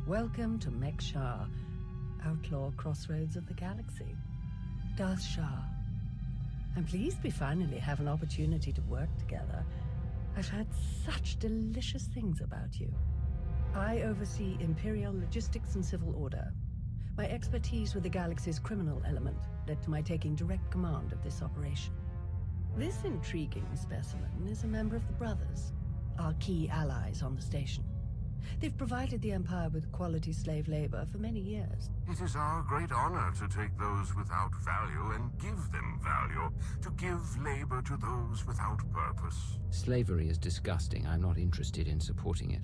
Welcome to Mek-Sha, outlaw crossroads of the galaxy. dar'manda. I'm pleased we finally have an opportunity to work together. I've heard such delicious things about you. I oversee Imperial logistics and civil order. My expertise with the galaxy's criminal element led to my taking direct command of this operation. This intriguing specimen is a member of the Brothers, our key allies on the station. They've provided the Empire with quality slave labor for many years. It is our great honor to take those without value and give them value, to give labor to those without purpose. Slavery is disgusting. I'm not interested in supporting it.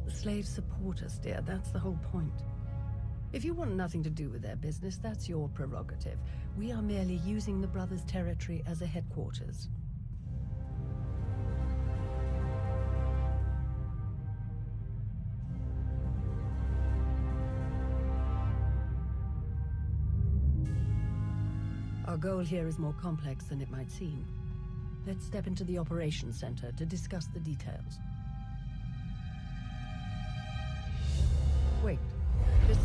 The slaves support us, dear. That's the whole point. If you want nothing to do with their business, that's your prerogative. We are merely using the Brothers' territory as a headquarters. Our goal here is more complex than it might seem. Let's step into the operations center to discuss the details. Wait. There's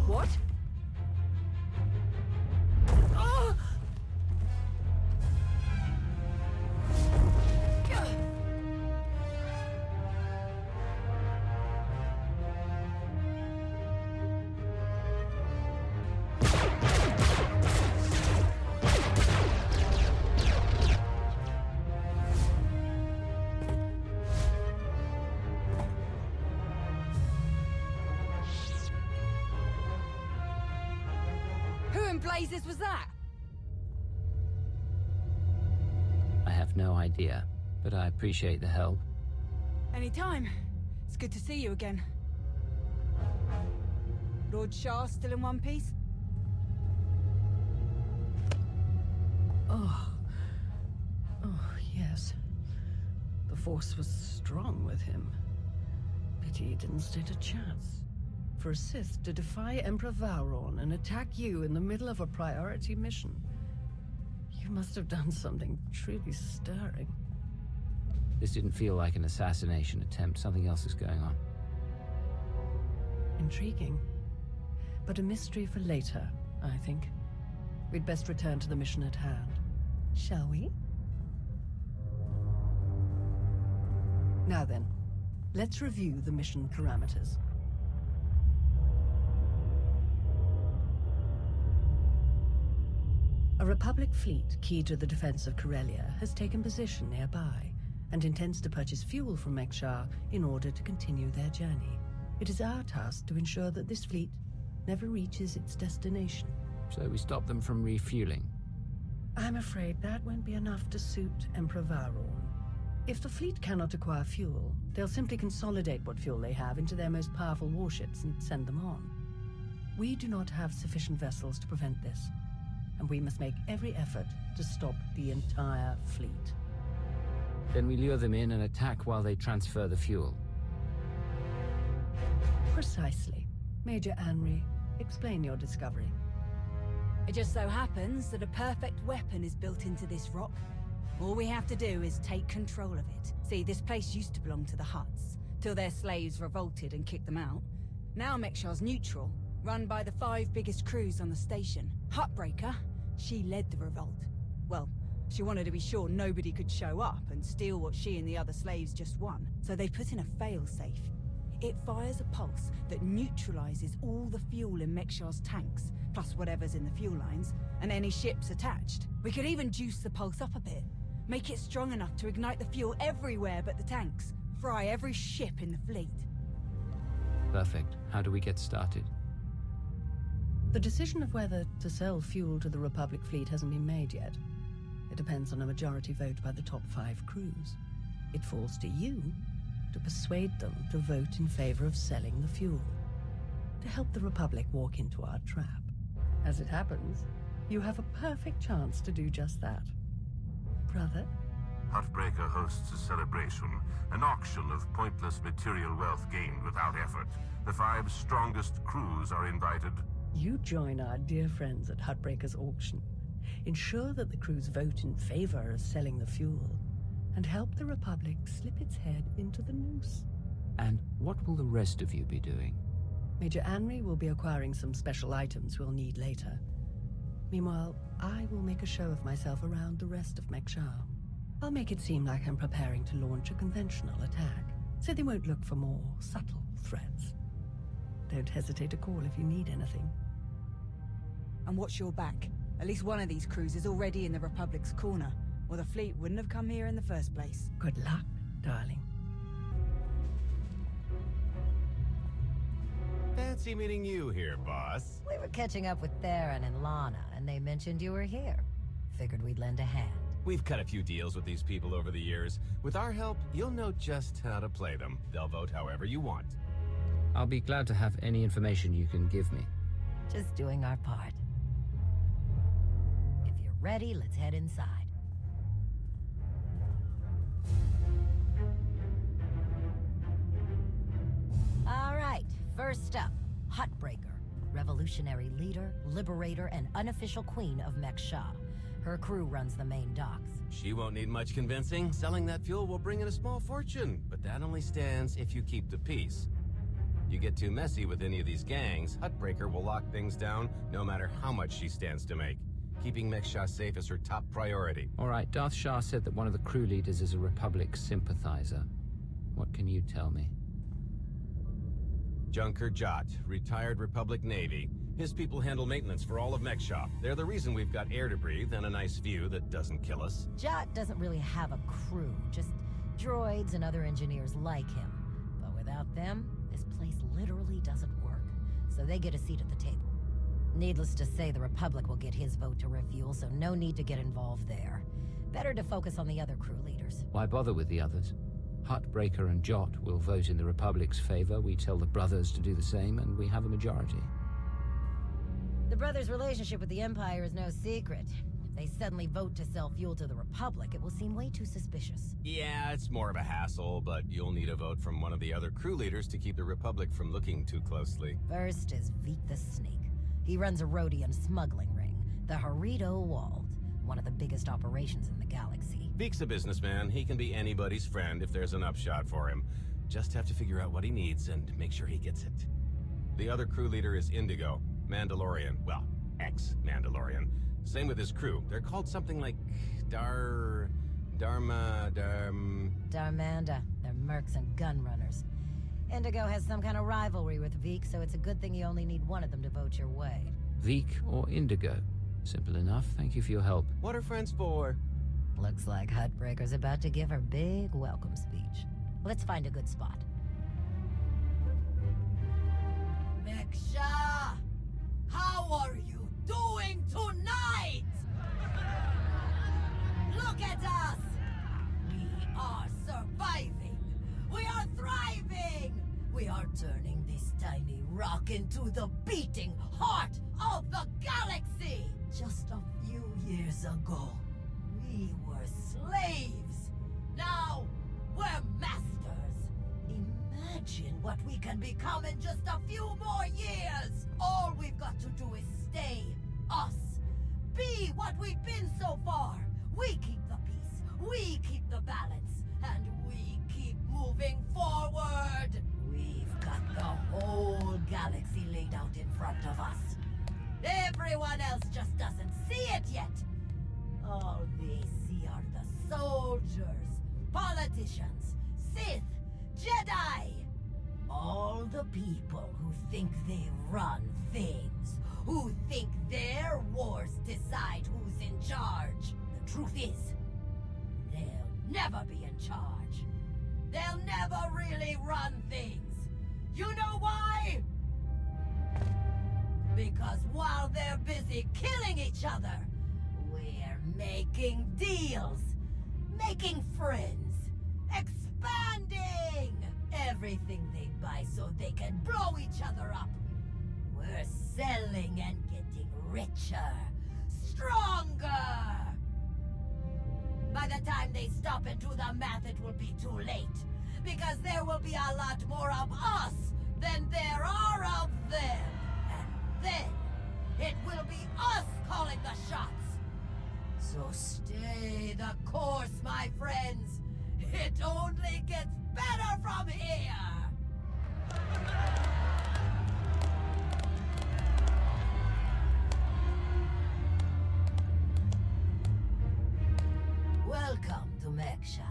what? Oh! Blazes was that? I have no idea, but I appreciate the help. Anytime. It's good to see you again. Lord Shah still in one piece? Oh, yes. The Force was strong with him. Pity he didn't stand a chance. For a Sith to defy Emperor Vowron and attack you in the middle of a priority mission. You must have done something truly stirring. This didn't feel like an assassination attempt. Something else is going on. Intriguing. But a mystery for later, I think. We'd best return to the mission at hand. Shall we? Now then, let's review the mission parameters. A Republic fleet key to the defense of Corellia has taken position nearby and intends to purchase fuel from Mek-Sha in order to continue their journey. It is our task to ensure that this fleet never reaches its destination. So we stop them from refueling? I'm afraid that won't be enough to suit Emperor Vowron. If the fleet cannot acquire fuel, they'll simply consolidate what fuel they have into their most powerful warships and send them on. We do not have sufficient vessels to prevent this, and we must make every effort to stop the entire fleet. Then we lure them in and attack while they transfer the fuel. Precisely. Major Anri, explain your discovery. It just so happens that a perfect weapon is built into this rock. All we have to do is take control of it. See, this place used to belong to the Hutts, till their slaves revolted and kicked them out. Now Mek-Sha's neutral, run by the 5 biggest crews on the station. Huttbreaker, she led the revolt. Well, she wanted to be sure nobody could show up and steal what she and the other slaves just won. So they put in a fail-safe. It fires a pulse that neutralizes all the fuel in Mek-Sha's tanks, plus whatever's in the fuel lines, and any ships attached. We could even juice the pulse up a bit. Make it strong enough to ignite the fuel everywhere but the tanks. Fry every ship in the fleet. Perfect. How do we get started? The decision of whether to sell fuel to the Republic fleet hasn't been made yet. It depends on a majority vote by the top 5 crews. It falls to you to persuade them to vote in favor of selling the fuel, to help the Republic walk into our trap. As it happens, you have a perfect chance to do just that. Brother? Huttbreaker hosts a celebration, an auction of pointless material wealth gained without effort. The 5 strongest crews are invited. You join our dear friends at Huttbreaker's auction. Ensure that the crews vote in favor of selling the fuel, and help the Republic slip its head into the noose. And what will the rest of you be doing? Major Anri will be acquiring some special items we'll need later. Meanwhile, I will make a show of myself around the rest of Mek-Sha. I'll make it seem like I'm preparing to launch a conventional attack, so they won't look for more subtle threats. Don't hesitate to call if you need anything. And watch your back. At least one of these crews is already in the Republic's corner, or the fleet wouldn't have come here in the first place. Good luck, darling. Fancy meeting you here, boss. We were catching up with Theron and Lana, and they mentioned you were here. Figured we'd lend a hand. We've cut a few deals with these people over the years. With our help, you'll know just how to play them. They'll vote however you want. I'll be glad to have any information you can give me. Just doing our part. If you're ready, let's head inside. All right, first up, Huttbreaker. Revolutionary leader, liberator, and unofficial queen of Mek-Sha. Her crew runs the main docks. She won't need much convincing. Selling that fuel will bring in a small fortune, but that only stands if you keep the peace. You get too messy with any of these gangs, Huttbreaker will lock things down no matter how much she stands to make. Keeping Mek-Sha safe is her top priority. All right, Darth Shah said that one of the crew leaders is a Republic sympathizer. What can you tell me? Junker Jot, retired Republic Navy. His people handle maintenance for all of Mek-Sha. They're the reason we've got air to breathe and a nice view that doesn't kill us. Jot doesn't really have a crew, just droids and other engineers like him. But without them, this place literally doesn't work. So they get a seat at the table. Needless to say, the Republic will get his vote to refuel, so no need to get involved there. Better to focus on the other crew leaders. Why bother with the others? Huttbreaker and Jot will vote in the Republic's favor, we tell the brothers to do the same, and we have a majority. The brothers' relationship with the Empire is no secret. If they suddenly vote to sell fuel to the Republic, it will seem way too suspicious. Yeah, it's more of a hassle, but you'll need a vote from one of the other crew leaders to keep the Republic from looking too closely. First is Veek the Snake. He runs a Rhodian smuggling ring, the Harrido Wald, one of the biggest operations in the galaxy. Veek's a businessman. He can be anybody's friend if there's an upshot for him. Just have to figure out what he needs and make sure he gets it. The other crew leader is Indigo, Mandalorian. Well, ex-Mandalorian. Same with his crew. They're called something like dar'manda. They're mercs and gun runners. Indigo has some kind of rivalry with Veek, so it's a good thing you only need one of them to vote your way. Veek or Indigo? Simple enough. Thank you for your help. What are friends for? Looks like Huttbreaker's about to give her big welcome speech. Let's find a good spot. Mek-Sha! How are you doing tonight? Look at us! We are surviving! We are thriving! We are turning this tiny rock into the beating heart of the galaxy! Just a few years ago, we were slaves. Now, we're masters. Imagine what we can become in just a few more years. All we've got to do is stay us. Be what we've been so far. We keep the peace. We keep the balance. And we keep moving forward. We've got the whole galaxy laid out in front of us. Everyone else just doesn't see it yet. All they see are the soldiers, politicians, Sith, Jedi. All the people who think they run things, who think their wars decide who's in charge. The truth is, they'll never be in charge. They'll never really run things. You know why? Because while they're busy killing each other, we're making deals, making friends, expanding everything they buy so they can blow each other up. We're selling and getting richer, stronger. By the time they stop and do the math, it will be too late. Because there will be a lot more of us than there are of them. And then, it will be us calling the shots. So stay the course, my friends. It only gets better from here. Welcome to Mek-Sha.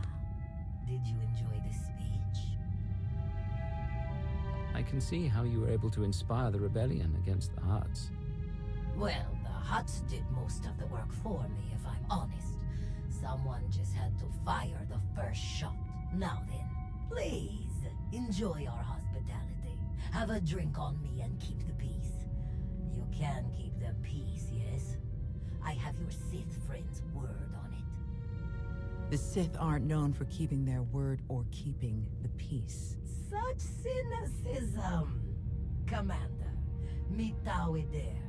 Did you enjoy this speech? I can see how you were able to inspire the rebellion against the Huts. Well, the Huts did most of the work for me, if I'm honest. Someone just had to fire the first shot. Now then, please, enjoy our hospitality. Have a drink on me and keep the peace. You can keep the peace, yes? I have your Sith friend's word on it. The Sith aren't known for keeping their word or keeping the peace. Such cynicism. Commander, meet there,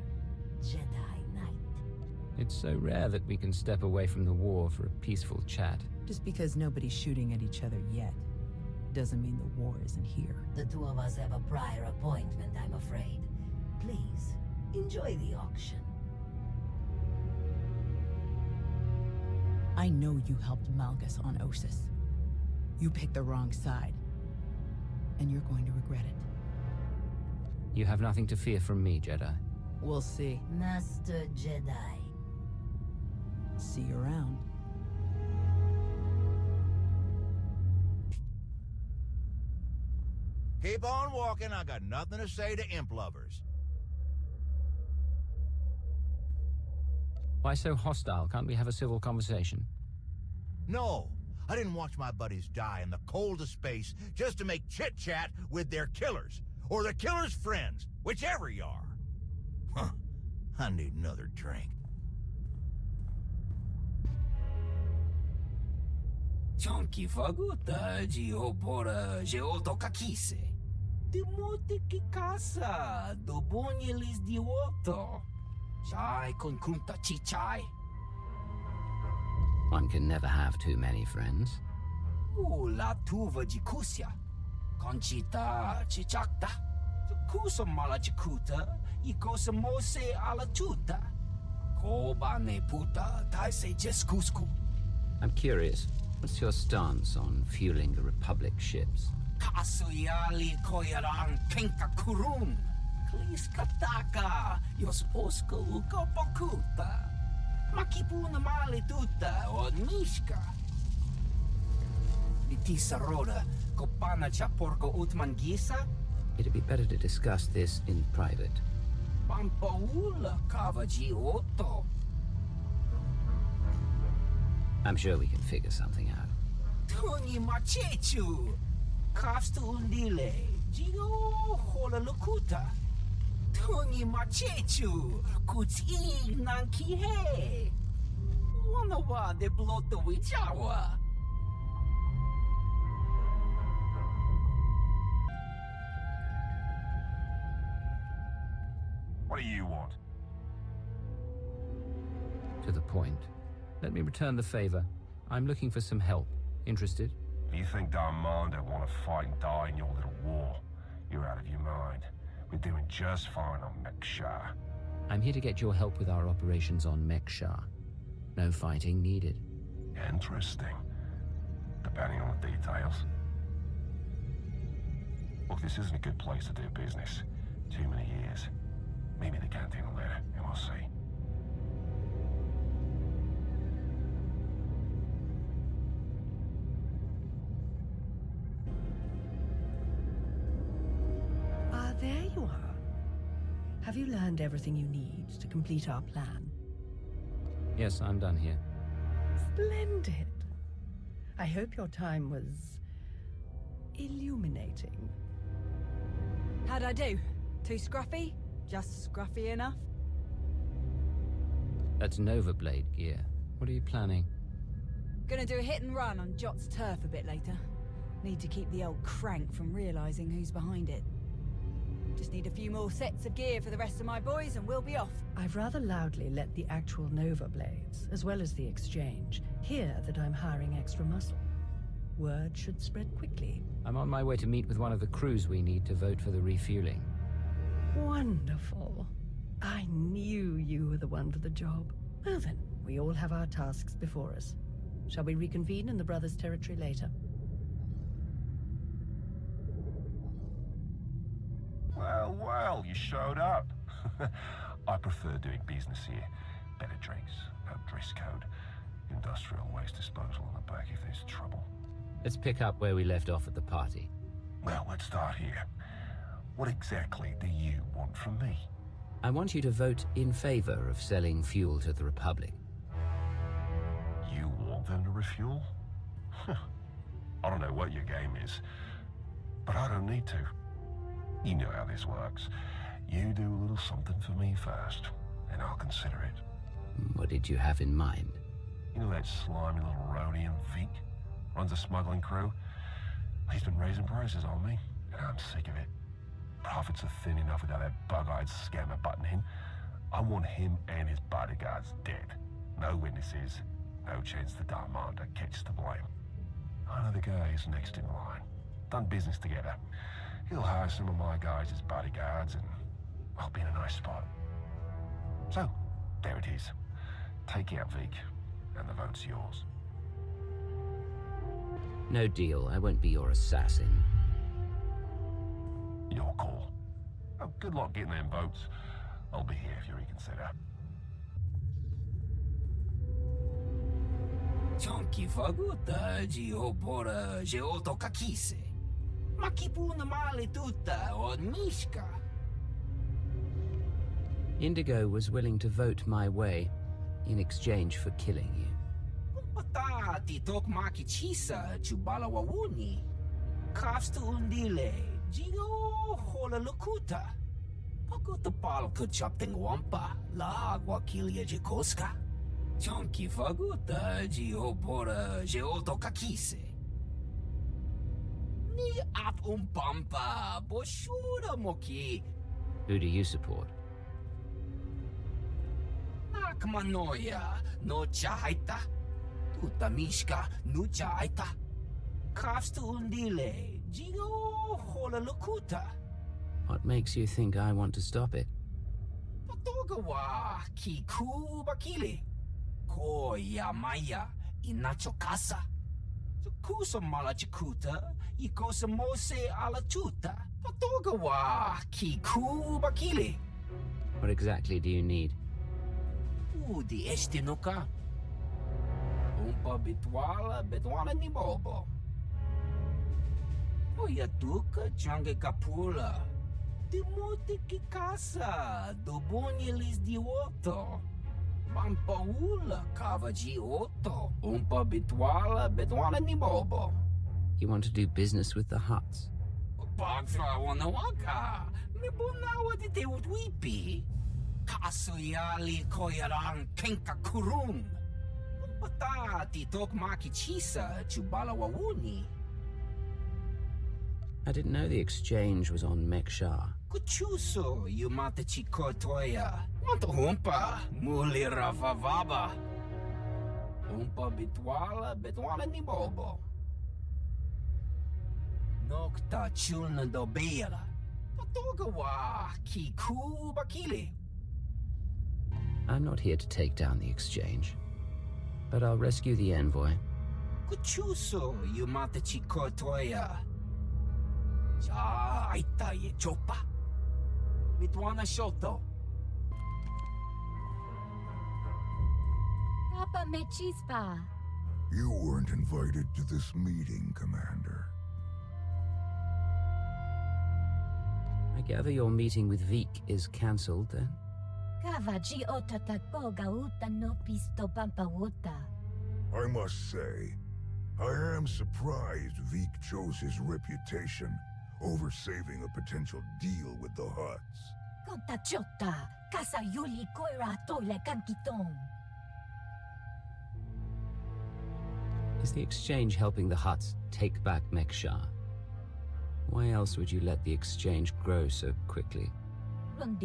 Jedi Knight. It's so rare that we can step away from the war for a peaceful chat. Just because nobody's shooting at each other yet, doesn't mean the war isn't here. The two of us have a prior appointment, I'm afraid. Please, enjoy the auction. I know you helped Malgus on Ossus. You picked the wrong side. And you're going to regret it. You have nothing to fear from me, Jedi. We'll see. Master Jedi. See you around. Keep on walking, I got nothing to say to imp lovers. Why so hostile? Can't we have a civil conversation? No, I didn't watch my buddies die in the cold of space just to make chit-chat with their killers, or their killers' friends, whichever you are. Huh, I need another drink. Chonky faguta geopora geotokakise. Demote que casa do bonyelis dioto. Chai con kunta chichai. One can never have too many friends. La tuva jikusia. Conchita chichakta. Kusa mala chikuta. Ikosa mose ala tuta. Kobane puta taise jeskusku. I'm curious. What's your stance on fueling the Republic ships? Kasuyali koyaran kenka kurun. Kliskataka yos oska ukopokuta. Makipuna mali tuta o nishka. Litisa roda kopana chaporko utmangisa. It'd be better to discuss this in private. Pampaula kavaji otto. I'm sure we can figure something out. Tuni machechu. Kafstu undile. Gio hola lukuta. Tuni machechu. Kuti nanki he. Wanawa de bloto wijawa. What do you want? To the point. Let me return the favor. I'm looking for some help. Interested? You think dar'manda want to fight and die in your little war? You're out of your mind. We're doing just fine on Mek-Sha. I'm here to get your help with our operations on Mek-Sha. No fighting needed. Interesting. Depending on the details. Look, this isn't a good place to do business. Too many years. Maybe the canteen later, and we'll see. There you are. Have you learned everything you need to complete our plan? Yes, I'm done here. Splendid. I hope your time was illuminating. How'd I do? Too scruffy? Just scruffy enough? That's Nova Blade gear. What are you planning? Gonna do a hit and run on Jot's turf a bit later. Need to keep the old crank from realizing who's behind it. Just need a few more sets of gear for the rest of my boys and we'll be off. I've rather loudly let the actual Nova Blades, as well as the exchange, hear that I'm hiring extra muscle. Word should spread quickly. I'm on my way to meet with one of the crews we need to vote for the refueling. Wonderful. I knew you were the one for the job. Well then, we all have our tasks before us. Shall we reconvene in the Brothers' territory later? Well, you showed up. I prefer doing business here. Better drinks, no dress code. Industrial waste disposal on the back if there's trouble. Let's pick up where we left off at the party. Well, let's start here. What exactly do you want from me? I want you to vote in favor of selling fuel to the Republic. You want them to refuel? I don't know what your game is, but I don't need to. You know how this works. You do a little something for me first, and I'll consider it. What did you have in mind? You know that slimy little Rhodian Vic? Runs a smuggling crew? He's been raising prices on me, and I'm sick of it. Profits are thin enough without that bug-eyed scammer butting in. I want him and his bodyguards dead. No witnesses, no chance the dar'manda catches the blame. I know the guy is next in line. Done business together. He'll hire some of my guys as bodyguards, and I'll be in a nice spot. So, there it is. Take out Vic, and the vote's yours. No deal. I won't be your assassin. Your call. Oh, good luck getting them votes. I'll be here if you reconsider. Chonki faguta geopora geoto kakise. Makipuna male tuta od mishka. Indigo was willing to vote my way in exchange for killing you. Patati tok maki chisa chubala wawuni. Kafsta undile. Gio hola lukuta. Paguta pal kuchapting wampa. La agua kilia jikoska. Chonki faguta geopora geoto kakise. Ni at umpampa boshura moki. Who do you support? Nakmanoya no chaita. Tutamishka no chaita. Kafsta undile. Gio hola lukuta. What makes you think I want to stop it? Patogawa kiku bakili. Ko yamaya inacho casa. Kusa mala chikuta. Ikosa mose ala chuta. Patogawa kiku bakili. What exactly do you need? Udi estinuka. Umpa bitwala ni bobo. Oya tuka change kapula. Timote ki casa. Dobonyelis di oto. Mampaula kava ji oto. Umpa bitwala ni bobo. You want to do business with the Hutts? Bagtra wanawaka. Mibunawa di te utwipi. Kaso yali koyaran kenka kurum. Umpatati tok maki chisa chubala wawuni. I didn't know the exchange was on Mek-Sha. Kuchuso yumata chikotoya. Want humpa muli ravavaba. Humpa bitwala ni bobo. Nokta chulna dobela. Patogawa kiku bakili. I'm not here to take down the exchange, but I'll rescue the envoy. Kuchuso yumata chikotoya. Ja aita ye chopa. Mitwana shoto. Papa Mechispa. You weren't invited to this meeting, Commander. I gather your meeting with Vic is cancelled, then? Kavaji otatakoga uta no pisto pampawuta. I must say, I am surprised Vic chose his reputation over saving a potential deal with the Hutts. Contachota, casa yuli koira toile kankitong. Is the exchange helping the Hutts take back Mek-Sha? Why else would you let the exchange grow so quickly? In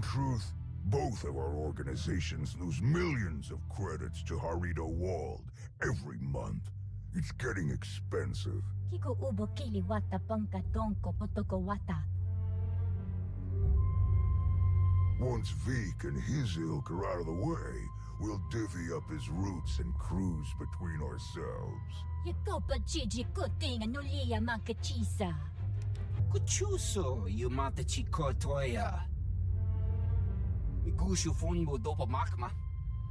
truth, both of our organizations lose millions of credits to Harrido Wald every month. It's getting expensive. Once Vic and his ilk are out of the way, we'll divvy up his routes and cruise between ourselves. Kuchuso yumata chikotoya.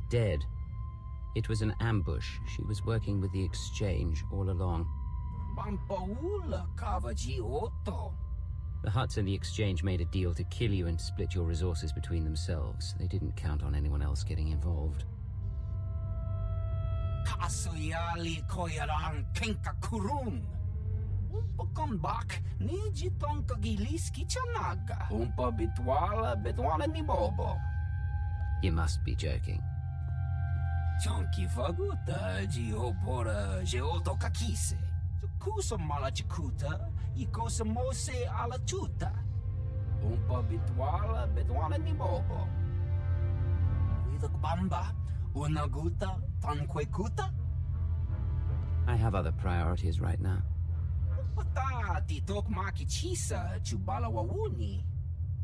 Dead. It was an ambush. She was working with the Exchange all along. The Hutts and the Exchange made a deal to kill you and split your resources between themselves. They didn't count on anyone else getting involved. You must be joking. Chonky faguta geopora geoto kakise. Kusa malachikuta, ikosa mose alachuta. Umpa bitwala ni bobo. Widok bamba, unaguta, tanquekuta. I have other priorities right now. Pata titok maki chisa chubala wawuni.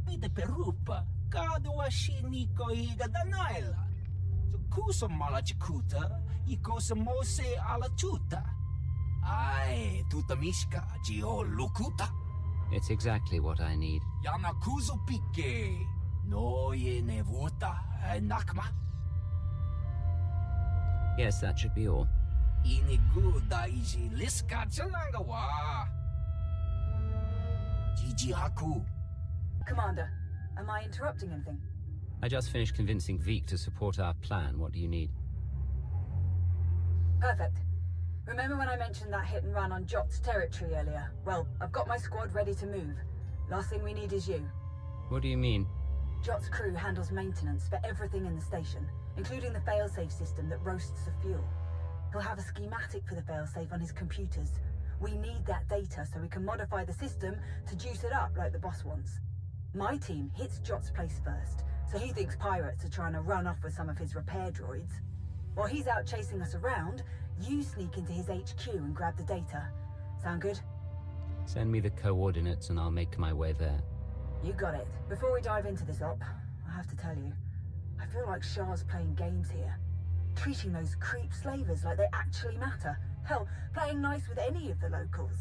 Pide perupa, kadwa shiniko igadanaila. Kusa malachikuta, ikosa mose alachuta. Ai, tutamishka geo lukuta. It's exactly what I need. Yanakuzo pike. No ye nevuta nakma. Yes, that should be all. Inigu daiji liska chananga wa. Jiji haku. Commander, am I interrupting anything? I just finished convincing Veek to support our plan. What do you need? Perfect. Remember when I mentioned that hit and run on Jot's territory earlier? Well, I've got my squad ready to move. Last thing we need is you. What do you mean? Jot's crew handles maintenance for everything in the station, including the failsafe system that roasts the fuel. He'll have a schematic for the failsafe on his computers. We need that data so we can modify the system to juice it up like the boss wants. My team hits Jot's place first, so he thinks pirates are trying to run off with some of his repair droids. While he's out chasing us around, you sneak into his HQ and grab the data. Sound good? Send me the coordinates and I'll make my way there. You got it. Before we dive into this op, I have to tell you, I feel like Shah's playing games here. Treating those creep slavers like they actually matter. Hell, playing nice with any of the locals.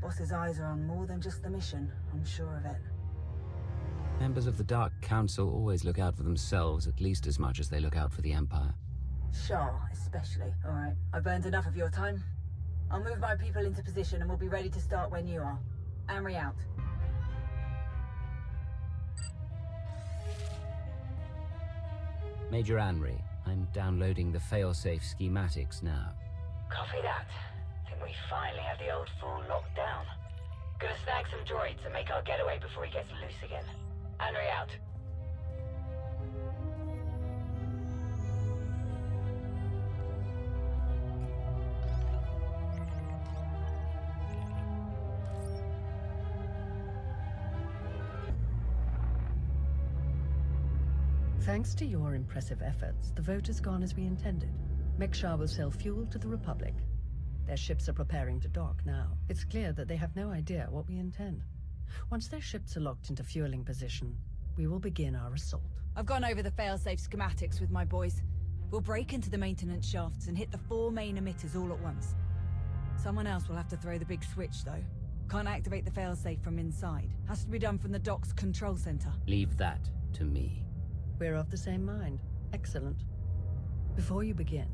Boss's eyes are on more than just the mission, I'm sure of it. Members of the Dark Council always look out for themselves at least as much as they look out for the Empire. Shah, especially. All right, I've burned enough of your time. I'll move my people into position and we'll be ready to start when you are. Amri out. Major Anri, I'm downloading the failsafe schematics now. Copy that. Think we finally have the old fool locked down. Gonna snag some droids and make our getaway before he gets loose again. Anri out. Thanks to your impressive efforts, the vote has gone as we intended. Mek-Sha will sell fuel to the Republic. Their ships are preparing to dock now. It's clear that they have no idea what we intend. Once their ships are locked into fueling position, we will begin our assault. I've gone over the failsafe schematics with my boys. We'll break into the maintenance shafts and hit the 4 main emitters all at once. Someone else will have to throw the big switch, though. Can't activate the failsafe from inside. Has to be done from the dock's control center. Leave that to me. We're of the same mind. Excellent. Before you begin,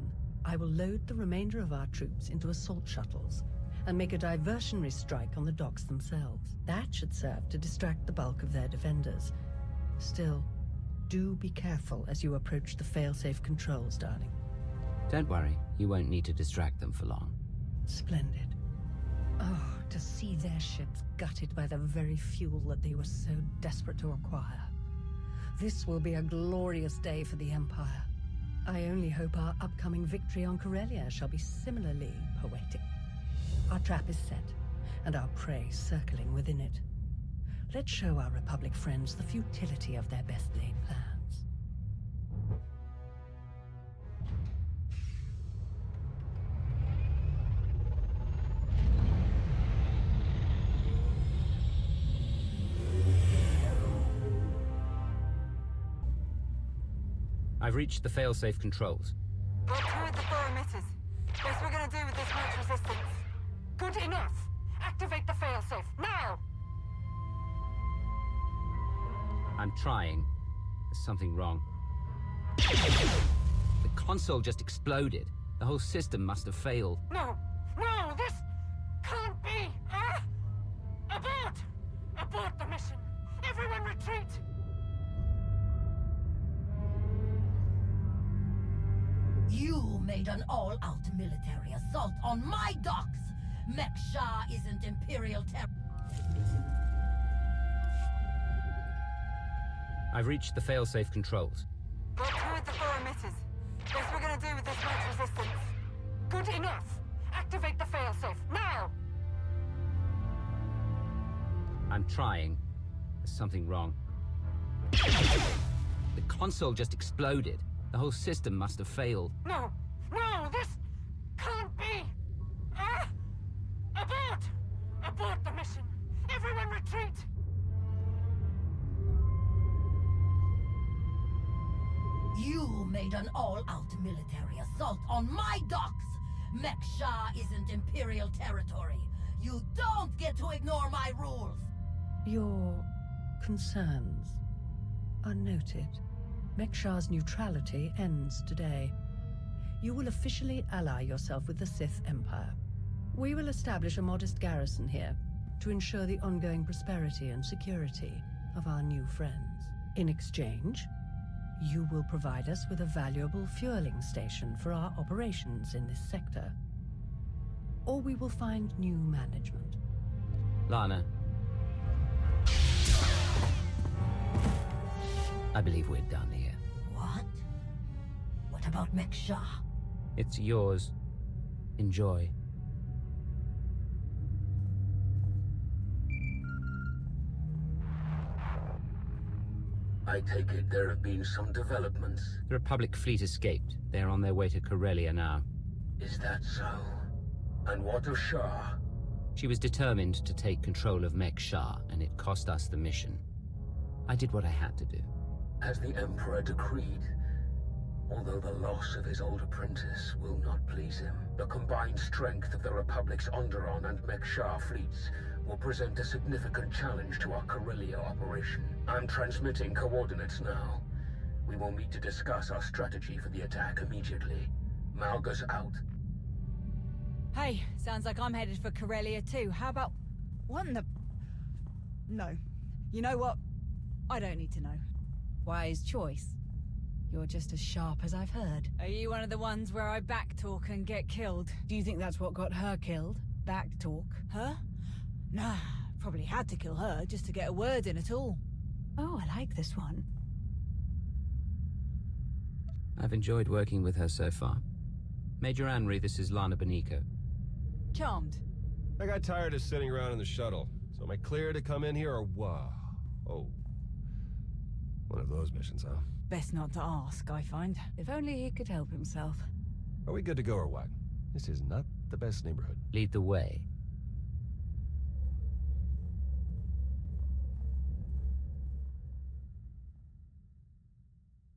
I will load the remainder of our troops into assault shuttles and make a diversionary strike on the docks themselves. That should serve to distract the bulk of their defenders. Still, do be careful as you approach the failsafe controls, darling. Don't worry, you won't need to distract them for long. Splendid. Oh, to see their ships gutted by the very fuel that they were so desperate to acquire. This will be a glorious day for the Empire. I only hope our upcoming victory on Corellia shall be similarly poetic. Our trap is set, and our prey circling within it. Let's show our Republic friends the futility of their best-laid plans. I've reached the failsafe controls. We're cleared the 4 emitters. Best we're gonna do with this much resistance. Good enough. Activate the failsafe, now! I'm trying. There's something wrong. The console just exploded. The whole system must have failed. No! No! This can't be! Abort! Abort the mission! Everyone retreat! You made an all-out military assault on my docks! Mek-Sha isn't Imperial terror. I've reached the failsafe controls. Got two of the 4 emitters. Best we're gonna do with this much resistance. Good enough! Activate the failsafe, now! I'm trying. There's something wrong. The console just exploded. The whole system must have failed. No! No! This can't be! Abort! Abort the mission! Everyone retreat! You made an all-out military assault on my docks! Mek-Sha isn't Imperial territory. You don't get to ignore my rules! Your concerns are noted. Mek-Sha's neutrality ends today. You will officially ally yourself with the Sith Empire. We will establish a modest garrison here to ensure the ongoing prosperity and security of our new friends. In exchange, you will provide us with a valuable fueling station for our operations in this sector. Or we will find new management. Lana. I believe we're done here. What? What about Mek-Sha? It's yours. Enjoy. I take it there have been some developments. The Republic fleet escaped. They're on their way to Corellia now. Is that so? And what of Shah? She was determined to take control of Mek-Sha, and it cost us the mission. I did what I had to do. As the Emperor decreed, although the loss of his old apprentice will not please him, the combined strength of the Republic's Onderon and Mek-Sha fleets will present a significant challenge to our Corellia operation. I'm transmitting coordinates now. We will meet to discuss our strategy for the attack immediately. Malgus out. Hey, sounds like I'm headed for Corellia too. How about... What in the... No. You know what? I don't need to know. Wise choice. You're just as sharp as I've heard. Are you one of the ones where I backtalk and get killed? Do you think that's what got her killed? Backtalk? Her? Nah, probably had to kill her just to get a word in at all. Oh, I like this one. I've enjoyed working with her so far. Major Anri, this is Lana Beniko. Charmed. I got tired of sitting around in the shuttle. So am I clear to come in here or what? Oh. One of those missions, huh? Best not to ask, I find. If only he could help himself. Are we good to go or what? This is not the best neighborhood. Lead the way.